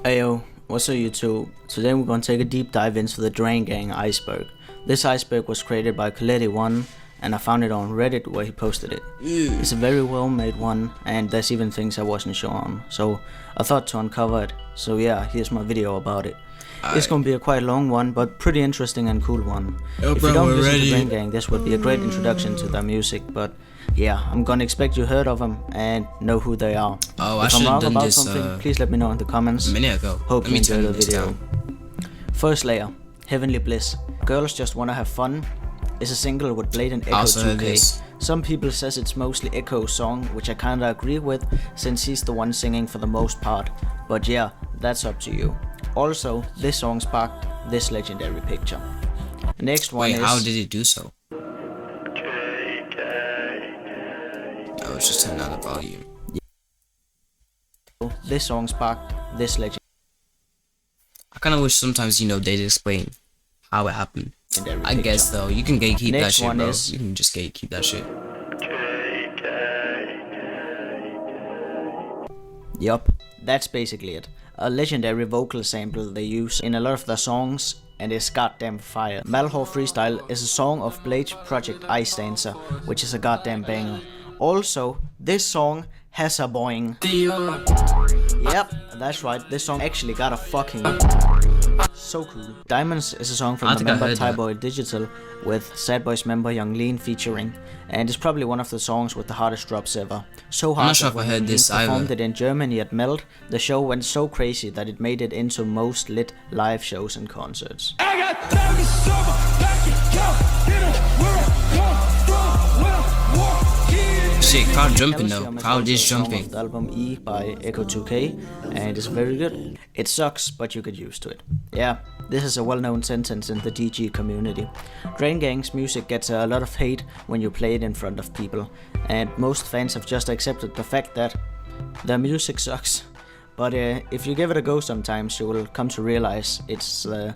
Heyo, what's up YouTube? Today we're going to take a deep dive into the Draingang iceberg. This iceberg was created by bladee, and I found it on Reddit where he posted it. It's a very well made one, and there's even things I wasn't sure on, so I thought to uncover it. So yeah, here's my video about it. It's gonna be a quite long one, but pretty interesting and cool one. If you don't listen to Draingang, this would be a great introduction to their music, but yeah, I'm gonna expect you heard of them and know who they are. Oh, if I'm wrong done about this something, please let me know in the comments. A minute ago. Hope you enjoyed the video. First layer, Heavenly Bliss. Girls Just Wanna Have Fun is a single with bladee and Echo 2K. Some people says it's mostly Echo's song, which I kinda agree with, since he's the one singing for the most part. But yeah, that's up to you. Also, this song sparked this legendary picture. The next one is... Wait, how did it do so? Oh, it's just turn down the volume. This song sparked this legendary... I kinda wish sometimes, they'd explain how it happened. I guess though, you can gatekeep that shit, bro. You can just gatekeep that shit. Yup, that's basically it. A legendary vocal sample they use in a lot of their songs, and it's goddamn fire. Malhor Freestyle is a song of Blade's project Ice Dancer, which is a goddamn banger. Also, this song has a boing. Yep, that's right, this song actually got a fucking... So cool. Diamonds is a song from the member thaiboydigital with Sad Boys member Young Lean featuring, and it's probably one of the songs with the hardest drops ever. So hard that when Young Lean performed it in Germany at Melt, the show went so crazy that it made it into most lit live shows and concerts. Shit, crowd jumping though. Crowd is jumping. The album E by Echo 2K, and it's very good. It sucks, but you get used to it. Yeah, this is a well-known sentence in the DG community. Draingang's music gets a lot of hate when you play it in front of people, and most fans have just accepted the fact that their music sucks. But if you give it a go sometimes, you will come to realize it's the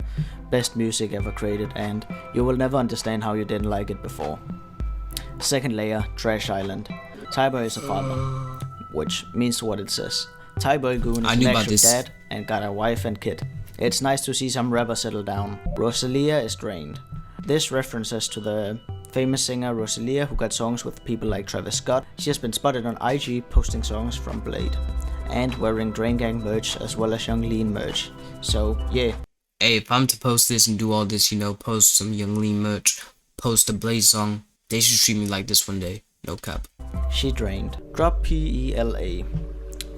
best music ever created, and you will never understand how you didn't like it before. Second layer, Trash Island. Thaiboy is a father, which means what it says. Thaiboy Goon is an actual dad and got a wife and kid. It's nice to see some rapper settle down. Rosalia is drained. This references to the famous singer Rosalia, who got songs with people like Travis Scott. She has been spotted on IG posting songs from Bladee and wearing Draingang merch as well as Young Lean merch. So yeah. Hey, if I'm to post this and do all this, post some Young Lean merch, post a Bladee song, they should treat me like this one day. No cap. She Drained. Drop P-E-L-A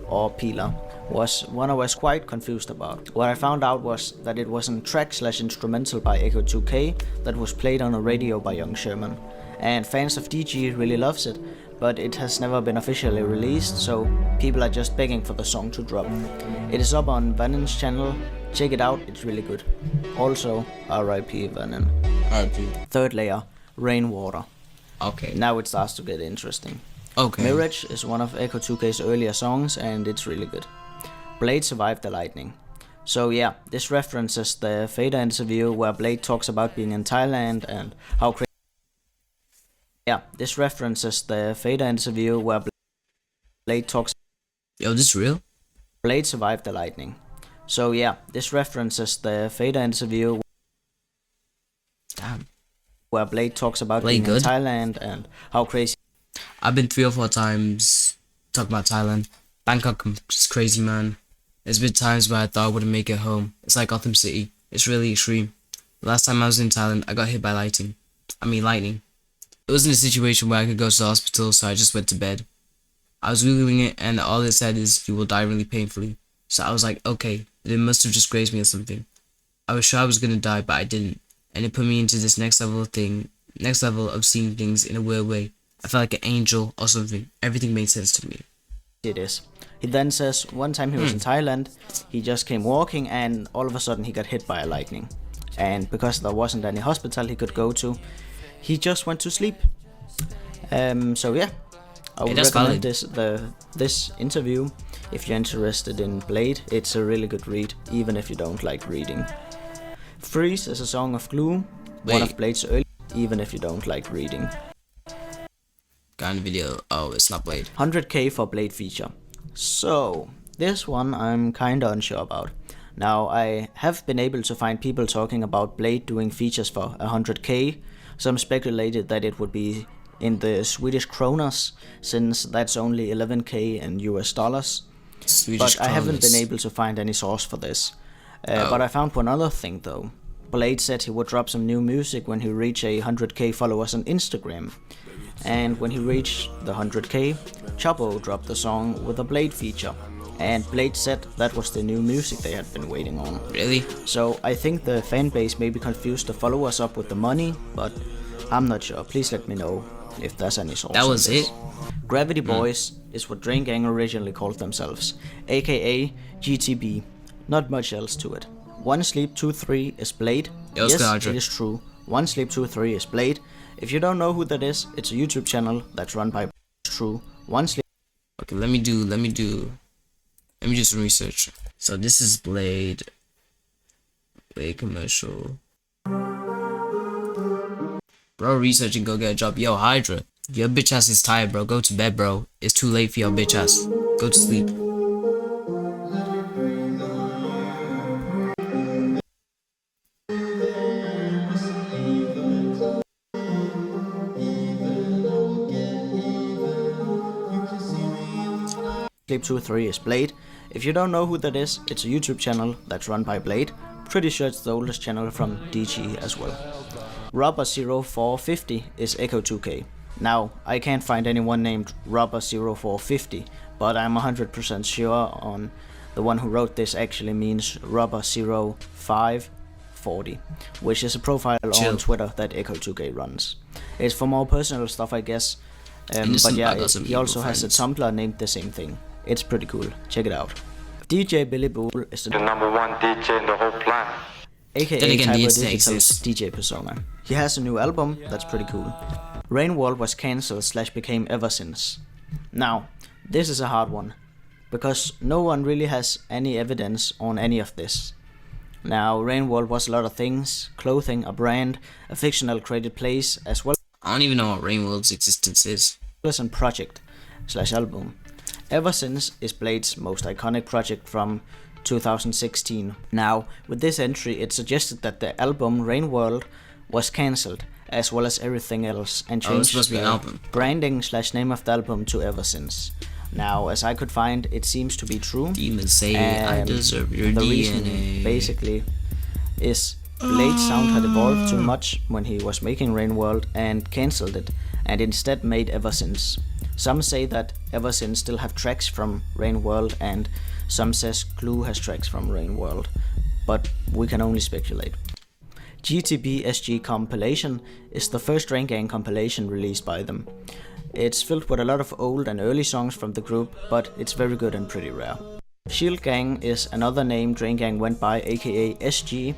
or Pila was one I was quite confused about. What I found out was that it was a track/instrumental by Echo 2K that was played on a radio by Young Sherman. And fans of DG really loves it, but it has never been officially released, so people are just begging for the song to drop. It is up on Vanon's channel. Check it out, it's really good. Also, R.I.P. Vanon. R.I.P. Third layer, Rainwater. Okay. Now it starts to get interesting. Okay. Mirage is one of Echo 2K's earlier songs, and it's really good. Bladee survived the lightning. So yeah, this references the Fader interview where Bladee talks about being in Thailand and how crazy. Yeah, this references the Fader interview where Bladee talks. Yo, this real? Bladee survived the lightning. So yeah, this references the Fader interview. Damn. Where Bladee talks about being in Thailand and how crazy. I've been 3 or 4 times talking about Thailand. Bangkok is crazy, man. There's been times where I thought I wouldn't make it home. It's like Gotham City. It's really extreme. Last time I was in Thailand, I got hit by lightning. It wasn't a situation where I could go to the hospital, so I just went to bed. I was Googling it, and all it said is, you will die really painfully. So I was like, okay, it must have just grazed me or something. I was sure I was gonna die, but I didn't. And it put me into this next level of seeing things in a weird way. I felt like an angel or something. Everything made sense to me. It is. He then says one time he was in Thailand, he just came walking and all of a sudden he got hit by a lightning. And because there wasn't any hospital he could go to, he just went to sleep. So yeah, I would recommend this interview if you're interested in Bladee. It's a really good read, even if you don't like reading. Freeze is a song of Gloom, one of Blade's early, even if you don't like reading. kind of video. Oh, it's not Blade. 100k for Blade feature. So, this one I'm kinda unsure about. Now, I have been able to find people talking about Blade doing features for 100k. Some speculated that it would be in the Swedish kronas, since that's only 11k in US dollars. Swedish but I haven't kronas. been able to find any source for this. But I found one other thing though. Blade said he would drop some new music when he reached 100k followers on Instagram. And when he reached the 100k, Chapo dropped the song with a Blade feature. And Blade said that was the new music they had been waiting on. Really? So I think the fanbase may be confused to follow us up with the money, but I'm not sure. Please let me know if there's any source. That was it? Gravity Boys is what Draingang originally called themselves, aka GTB. Not much else to it. One Sleep 2-3 is Blade. Yo, yes, Scarja. it is true. One Sleep 2-3 is Blade. If you don't know who that is, it's a YouTube channel that's run by True. One Sleep. Okay, let me do some research. So this is Blade commercial. Bro, research and go get a job. Yo, Hydra, your bitch ass is tired, bro. Go to bed, bro. It's too late for your bitch ass. Go to sleep. Sleep 2-3 is Blade. If you don't know who that is, it's a YouTube channel that's run by Blade. Pretty sure it's the oldest channel from DG as well. Robber0450 is Echo 2K. Now, I can't find anyone named Robber0450, but I'm 100% sure on the one who wrote this actually means Robber0540, which is a profile on Twitter that Echo 2K runs. It's for more personal stuff, I guess. But yeah, he also has a Tumblr named the same thing. It's pretty cool. Check it out. DJ Billy Bull is the number one DJ in the whole planet. aka thaiboydigital's DJ persona. He has a new album that's pretty cool. Rainworld was cancelled / became Ever Since. Now, this is a hard one, because no one really has any evidence on any of this. Now, Rainworld was a lot of things: clothing, a brand, a fictional created place, as well I don't even know what Rainworld's existence is. as a project / album. Ever Since is Blade's most iconic project from 2016. Now, with this entry, it suggested that the album Rainworld was cancelled, as well as everything else, and changed supposed to be an album. branding / name of the album to Ever Since. Now, as I could find, it seems to be true. Demons say I deserve your the DNA. reason basically is Blade's sound had evolved too much when he was making Rainworld and cancelled it, and instead made Ever Since. Some say that Ever Since still have tracks from Rainworld, and some says Glue has tracks from Rainworld, but we can only speculate. GTBSG Compilation is the first Draingang compilation released by them. It's filled with a lot of old and early songs from the group, but it's very good and pretty rare. Shield Gang is another name Draingang went by, aka SG,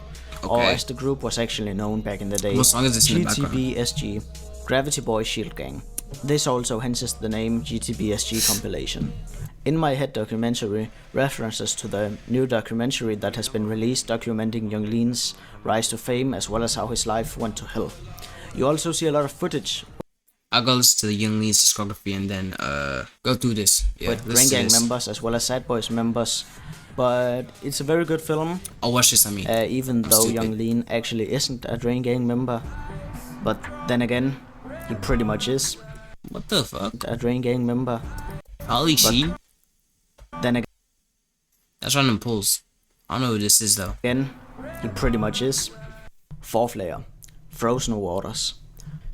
or as the group was actually known back in the day, What song is this in the background? GTBSG, Gravity Boy Shield Gang. This also hence the name GTBSG Compilation. In My Head documentary references to the new documentary that has been released documenting Young Lean's rise to fame, as well as how his life went to hell. You also see a lot of footage I'll go listen to the Young Lean's discography and then go through this. Yeah, with Draingang members as well as Sad Boys members, but it's a very good film. I'll watch this, Even though stupid. Young Lean actually isn't a Draingang member, but then again, he pretty much is What the fuck? a Draingang member. Ollie Sheen? Then That's random pulls. I don't know who this is though. again, he pretty much is. Fourth layer, Frozen Waters.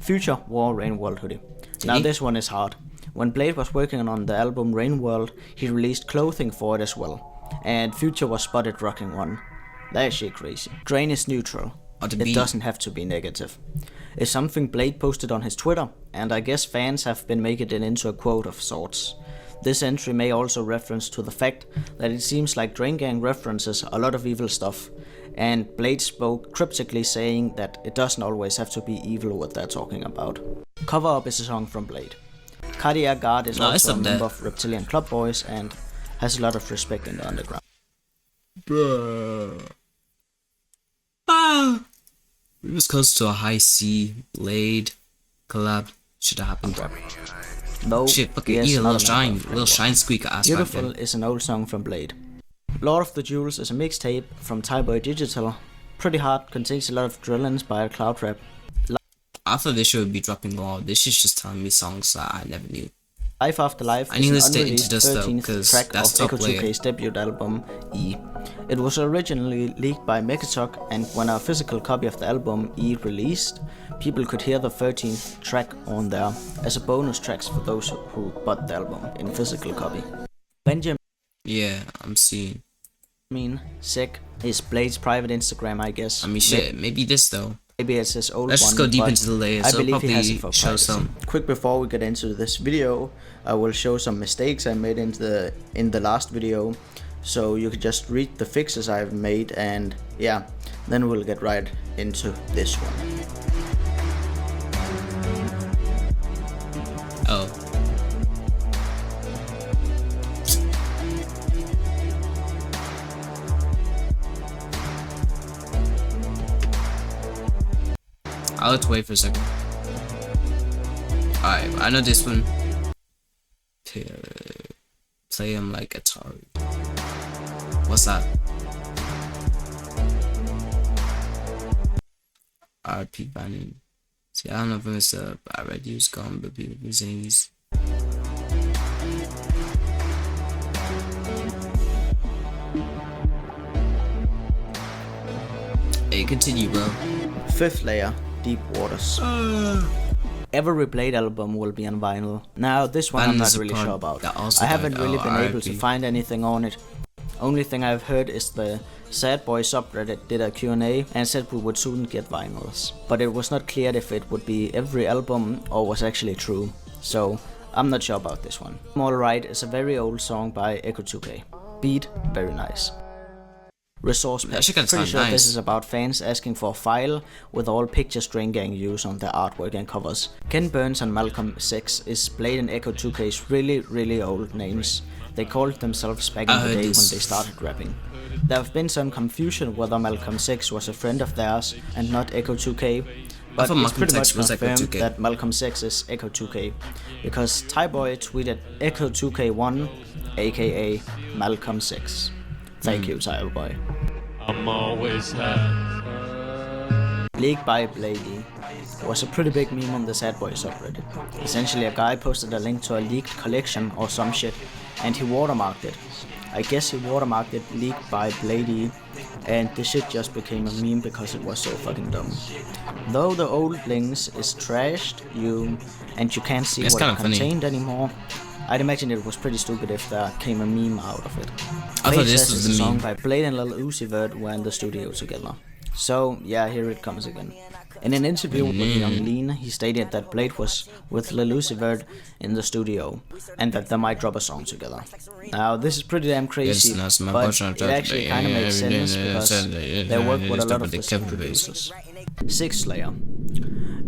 Future wore Rainworld hoodie. Now he? this one is hard. When Blade was working on the album Rainworld, he released clothing for it as well, and Future was spotted rocking one. That shit crazy. Drain is neutral. the It beat. doesn't have to be negative. It's something Blade posted on his Twitter, and I guess fans have been making it into a quote of sorts. This entry may also reference to the fact that it seems like Draingang references a lot of evil stuff, and Blade spoke cryptically saying that it doesn't always have to be evil what they're talking about. Cover Up is a song from Blade. Cardiac Guard is also a member of Reptilian Club Boys and has a lot of respect in the underground. Bruh. Ah! We was close to a high C Blade collab. Should have happened. Though, Shit, fucking yes, eat a little another shine, member of little Flameworld. shine squeaker ass. Beautiful is an old song from Bladee. Lord of the Jewels is a mixtape from thaiboydigital. Pretty hard, contains a lot of drill-inspired cloud rap. I thought this shit would be dropping more. This is just telling me songs that I never knew. Life After Life I need to is an stay unreleased into this though, 13th 'cause track that's of top Echo 2K's debut album, E. It was originally leaked by Megatalk, and when a physical copy of the album E released, people could hear the 13th track on there as a bonus tracks for those who bought the album in physical copy. Benjamin Yeah, I'm seeing. Sick is Blade's private Instagram, I guess. I mean, shit, maybe this though. Maybe it's his old Let's one. just go deep but into the layers. I So believe he has it probably for show privacy. some. Quick before we get into this video, I will show some mistakes I made in the last video, so you can just read the fixes I've made, and yeah, then we'll get right into this one. Oh. I'll have to wait for a second. Alright, I know this one. Play him like Atari. What's that? RP banning. See, I don't know if it's I read use gone, but people be saying he's. Hey, continue, bro. Fifth layer, Deep Waters. Every Blade album will be on vinyl. Now, this one I'm not really sure about. I haven't really been able to find anything on it. Only thing I've heard is the Sad Boy subreddit did a Q&A and said we would soon get vinyls. But it was not clear if it would be every album or was actually true. So, I'm not sure about this one. Alright is a very old song by Echo 2K. Beat, very nice. Resource pack. Pretty sure this is about fans asking for a file with all pictures Draingang use on their artwork and covers. Ken Burns and Malcolm 6 is Blade and Echo 2K's really old names. They called themselves back in the day when they started rapping. There have been some confusion whether Malcolm 6 was a friend of theirs and not Echo 2K, but it's pretty much confirmed that Malcolm 6 is Echo 2K, because Thaiboy tweeted Echo 2K1, aka Malcolm 6. Thank you, Thaiboy. I'm always high. Leaked by Bladee was a pretty big meme on the Sad Boy subreddit. Essentially, a guy posted a link to a leaked collection or some shit, and he watermarked it. I guess he watermarked it leaked by Bladee, and the shit just became a meme because it was so fucking dumb. Though the old links is trashed, you can't see what it contained anymore. I'd imagine it was pretty stupid if there came a meme out of it. I thought this was the song meme. by Blade and Lil Uzi Vert were in the studio together. So yeah, here it comes again. In an interview with Young Lean, he stated that Blade was with Lil Uzi Vert in the studio and that they might drop a song together. Now this is pretty damn crazy, but it actually kind of makes sense because they work with a lot of the same producers. Sixth layer,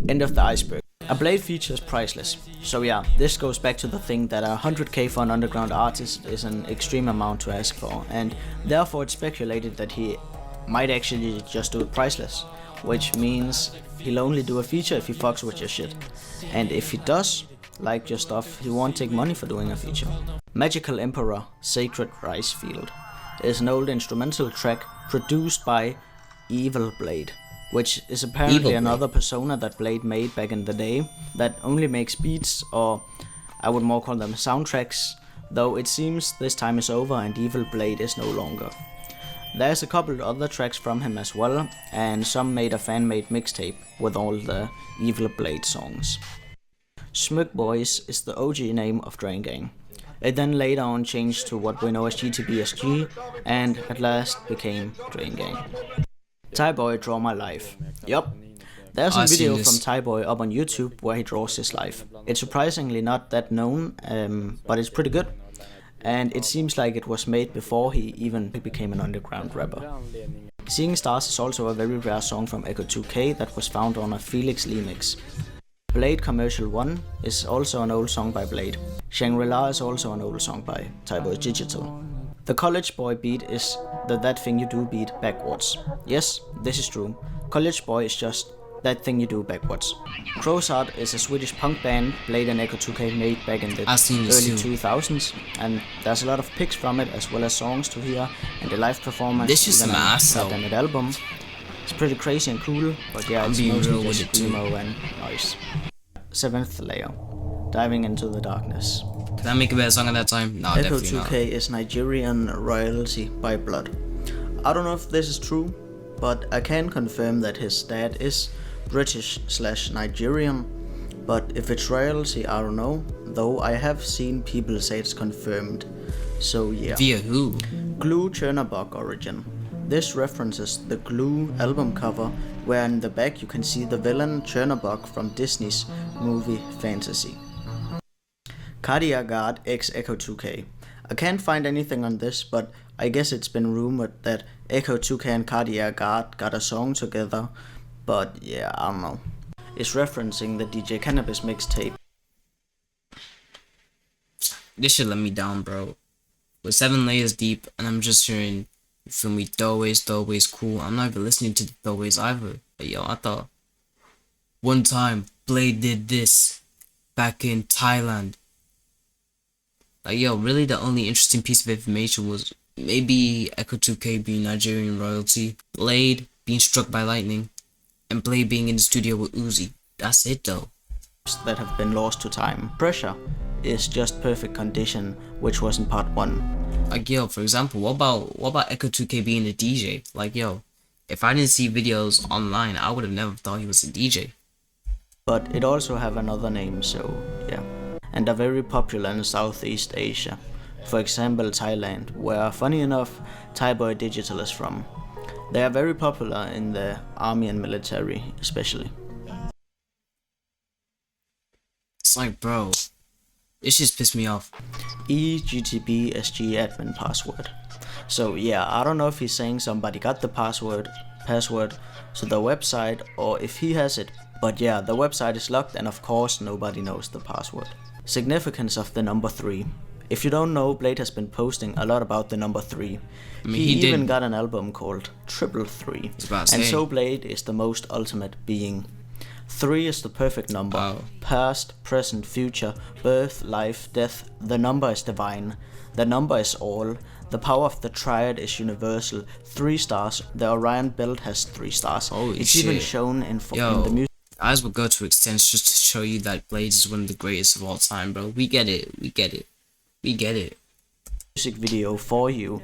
End of the Iceberg. A Blade feature is priceless. So yeah, this goes back to the thing that 100k for an underground artist is an extreme amount to ask for, and therefore it's speculated that he might actually just do it priceless, which means he'll only do a feature if he fucks with your shit. And if he does like your stuff, he won't take money for doing a feature. Magical Emperor, Sacred Rice Field is an old instrumental track produced by Evil Blade, which is apparently another persona that Blade made back in the day that only makes beats, or I would more call them soundtracks, though it seems this time is over and Evil Blade is no longer. There's a couple other tracks from him as well, and some made a fan-made mixtape with all the Evil Blade songs. Smug Boys is the OG name of Draingang. It then later on changed to what we know as GTBSG, and at last became Draingang. Thaiboy Draw My Life. Yup. There's a video from Thaiboy up on YouTube where he draws his life. It's surprisingly not that known, but it's pretty good. And it seems like it was made before he even became an underground rapper. Seeing Stars is also a very rare song from Echo 2K that was found on a Felix Lee mix. Blade Commercial 1 is also an old song by Blade. Shangri-La is also an old song by Thaiboydigital. The College Boy beat is the That Thing You Do beat backwards. Yes, this is true. College Boy is just that thing you do backwards. Crowsart is a Swedish punk band Bladee and Echo 2K made back in the I've seen this early too. 2000s, and there's a lot of pics from it as well as songs to hear and the live performance. This is even some on ass, though. that album. It's pretty crazy and cool, but yeah, it's being mostly real with just it too. emo and noise. 7th layer, diving into the darkness. Can I make a better song at that time? No, Echo definitely 2K is Nigerian royalty by blood. I don't know if this is true, but I can confirm that his dad is British/Nigerian, but if it's royalty, I don't know, though I have seen people say it's confirmed. So yeah. Via who? Glue Chernabog origin. This references the Glue album cover, where in the back you can see the villain Chernabog from Disney's movie Fantasy. Cardiac Guard x Echo 2K. I can't find anything on this, but I guess it's been rumored that Echo 2K and Cardiac Guard got a song together, but yeah, I don't know. It's referencing the DJ Cannabis mixtape. This shit let me down, bro. We're 7 layers deep, and I'm just hearing, you feel me, throwaways, cool. I'm not even listening to the throwaways either. But yo, I thought, one time, Bladee did this, back in Thailand. Like, yo, really the only interesting piece of information was maybe Echo 2K being Nigerian royalty, Bladee being struck by lightning, and Bladee being in the studio with Uzi. That's it though. That have been lost to time. Pressure is just perfect condition, which was in part 1. Like, yo, for example, what about Echo 2K being a DJ? Like, yo, if I didn't see videos online, I would have never thought he was a DJ. But it also have another name, so yeah. And are very popular in Southeast Asia. For example, Thailand, where funny enough, Thaiboydigital is from. They are very popular in the army and military, especially. It's like, bro, this just pissed me off. EGTBSG admin password. So yeah, I don't know if he's saying somebody got the password to the website or if he has it, but yeah, the website is locked and of course nobody knows the password. Significance of the number 3. If you don't know, Bladee has been posting a lot about the number 3. I mean, he even did. got an album called 333. About to And say. so Bladee is the most ultimate being. 3 is the perfect number. Wow. Past, present, future, birth, life, death. The number is divine. The number is all. The power of the triad is universal. 3 stars. The Orion belt has 3 stars. Holy it's shit. even shown in the Yo, music. I as well go to extents just to show you that Bladee is one of the greatest of all time, bro. We get it. Music video for you.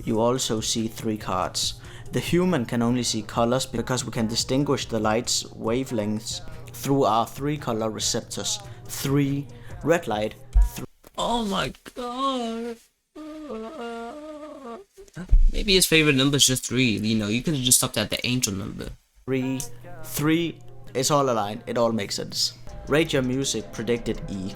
You also see 3 cards. The human can only see colors because we can distinguish the light's wavelengths through our 3 color receptors. 3 red light. Oh my god. Maybe his favorite number is just 3. You know, you could have just stopped at the angel number. 3. It's all aligned. It all makes sense. Rate Your Music predicted E.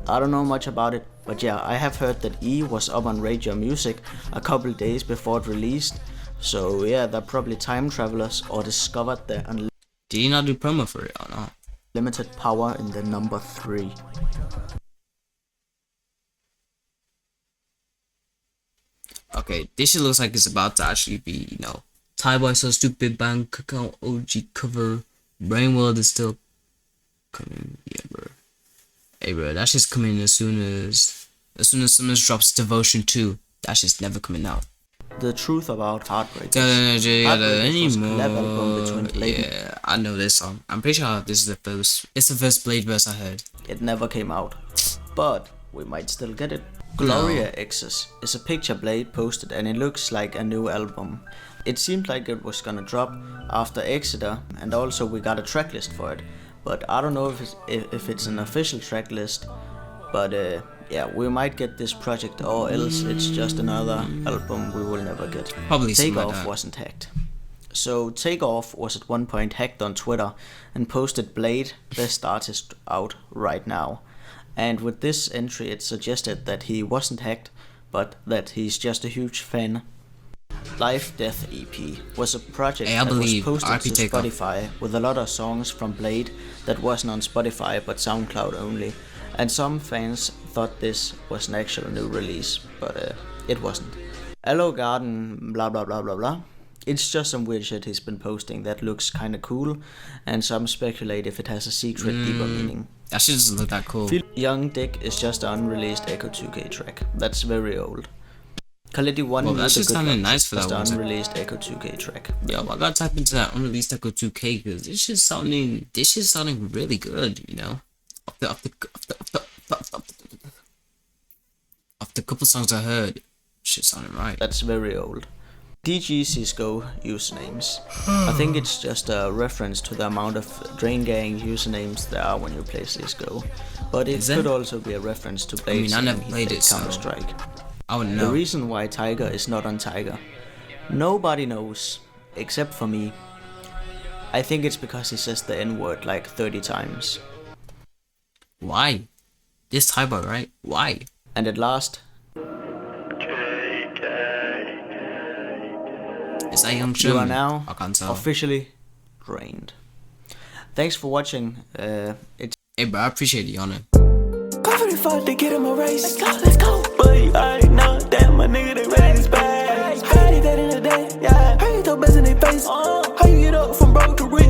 I don't know much about it, but yeah, I have heard that E was up on Rate Your Music a couple days before it released. So yeah, they're probably time travelers or discovered the Did he not do promo for it or not? unlimited power in the number 3. Okay, this shit looks like it's about to actually be, you know, Thaiboy So Stupid bank account OG cover. Brainworld is still coming. Yeah, bro. Hey, bro, that shit's coming as soon as Summrs drops Devotion 2. That shit's never coming out. The truth about Heartbreak. Yeah, I know this song. I'm pretty sure this is the first. It's the first Bladee verse I heard. It never came out, but we might still get it. Gloria X's is a picture Bladee posted and it looks like a new album. It seemed like it was gonna drop after Exeter, and also we got a tracklist for it. But I don't know if it's an official tracklist. But yeah, we might get this project or else it's just another album we will never get. Probably something like Takeoff that. wasn't hacked. So Takeoff was at one point hacked on Twitter and posted Bladee, best artist out right now. And with this entry it suggested that he wasn't hacked, but that he's just a huge fan. Life Death EP was a project Hey, I that was believe posted RP to Takeoff. Spotify with a lot of songs from Bladee that wasn't on Spotify but SoundCloud only. And some fans thought this was an actual new release, but it wasn't. Hello Garden blah blah blah blah blah It's just some weird shit he's been posting that looks kinda cool, and some speculate if it has a secret deeper meaning. That shit doesn't look that cool. Young Dick is just an unreleased Echo 2K track. That's very old. Kalidi 1 Well, that's just sounding nice for that one. Just an unreleased Echo 2K track. Yo, I gotta type into that unreleased Echo 2K because this shit's sounding really good, you know? Off the couple songs I heard, shit's sounding right. That's very old. DG Cisco usernames. I think it's just a reference to the amount of draingang usernames there are when you play Cisco. But it could also be a reference to Blades. I never played it, so Counter-Strike. I wouldn't know. The reason why Tiger is not on Tiger, nobody knows, except for me. I think it's because he says the N-word like 30 times. Why? This thaiboy, right? Why? And at last, Is that young you are Sherman? now I can't tell. officially drained. Thanks for watching. Hey bro, I appreciate the honor. Confident fuck to get him a race. Let's go. But you already know that my nigga they ready to spaz. Heard that in the day, yeah. Heard your best in their face. How you get up from broke to rich?